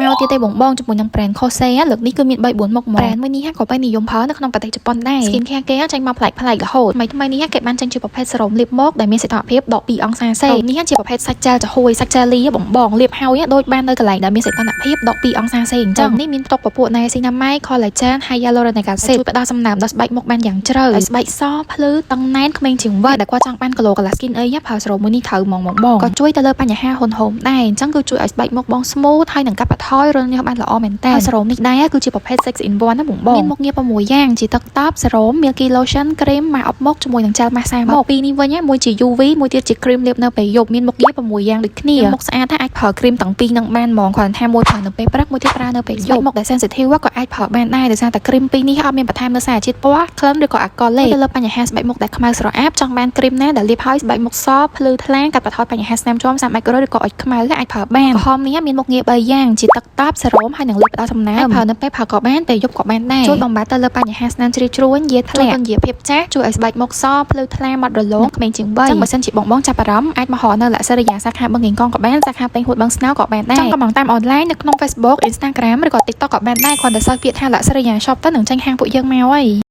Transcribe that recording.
មកទៀតទេបងជាមួយនឹង brand Kose លើកនេះគឺមាន3 4មុខ brand មួយនេះក៏ពេញនិយមផលនៅក្នុងប្រទេសជប៉ុនដែរ skin care គេចេញមកប្លែករហូតថ្មីនេះគេបានចេញជាប្រភេទសេរ៉ូមលាបមុខដែលមានសីតុណ្ហភាពដក2អង្សាសេនេះជាប្រភេទសាច់ gel ចំហួយសាច់ jelly បងលាបហើយដូចបាននៅកន្លែងដែលមានសីតុណ្ហភាពដក2អង្សាសេអញ្ចឹងនេះមានផ្ទុកពពួក niacinamide collagen hyaluronic acid ជួយផ្ដល់សំណើមដល់ស្បែកមុខបានយ៉ាងជ្រៅឲ្យស្បែកសភ្លឺតឹងណែនក្មេងជាងវ័យដែលគាត់ចង់បាន glow color skin អីប្រើសេរ៉ូមមួយនេះត្រូវហ្មងបងក៏ជួយទៅលើបញ្ហាហុនហូមដែរអញ្ចឹងគឺជួយឲ្យស្បែកមុខបង smooth ហើយនឹងកាត់បន្ថយរញ៉ាំបានល្អមែនតើសេរ៉ូមនេះដែរគឺជាប្រភេទ 6 in 1 ណាបងមានមុខងារ6យ៉ាងជាទឹកតបសេរ៉ូម milky lotion cream ម៉ាសអប់មុខជាមួយនឹង gel massage មុខពីរនេះវិញមួយជា UV មួយទៀតជា cream លាបនៅពេលយប់មានមុខងារ6យ៉ាងដូចគ្នាមុខស្អាតថាអាចប្រើ cream ទាំងពីរនឹងបានហ្មងគ្រាន់តែមួយប្រើនៅពេលព្រឹកមួយទៀតប្រើនៅពេលយប់មុខដែល sensitive ក៏អាចប្រើបានដែរដោយសារតែ cream ពីរនេះអត់មានបន្ថែមនូវសារជាតិពណ៌ក្លិនឬក៏អាល់កុលទេទៅលើបញ្ហាស្បែកមុខដែលខ្មៅស្រអាប់ចង់បាន cream ណាដែលលាបហើយស្បែកមុខសភ្លឺថ្លាកាត់បន្ថយបញ្ហាស្នាមជាំសាមអេក្រូឬក៏អុចខ្មៅអាចប្រើបានក្រហមនេះមានមុខងារ3យ៉ាងជាទឹកតបសេរ៉ូមហើយនឹងលាបផ្ដល់សំណើមប្រើនៅពេលប្រើក៏បានពេលយប់ក៏បានដែរជួយបំបត្តិទៅលើបញ្ហាស្នាមជ្រីជ្រួញយាធ្លាក់ទន្យាភាពចាស់ជួយឲ្យស្បែកមុខសភ្លឺថ្លាម៉ត់រលោងក្មេងជាងវ័យចឹងបើសិនជាបងចាប់អារម្មណ៍អាចមកហៅនៅលក្ខសរិយាសាខាបឹងកេងកងក៏បានសាខាពេញហួតបឹងស្នោក៏បានដែរចង់កំងតាមអនឡាញនៅក្នុង Facebook Instagram ឬក៏ TikTok ក៏បានដែរគ្រាន់តែសើចពាក្យថាលក្ខសរិយា shop ទៅនឹងចាញ់ហាងពួកយើងមកហើយ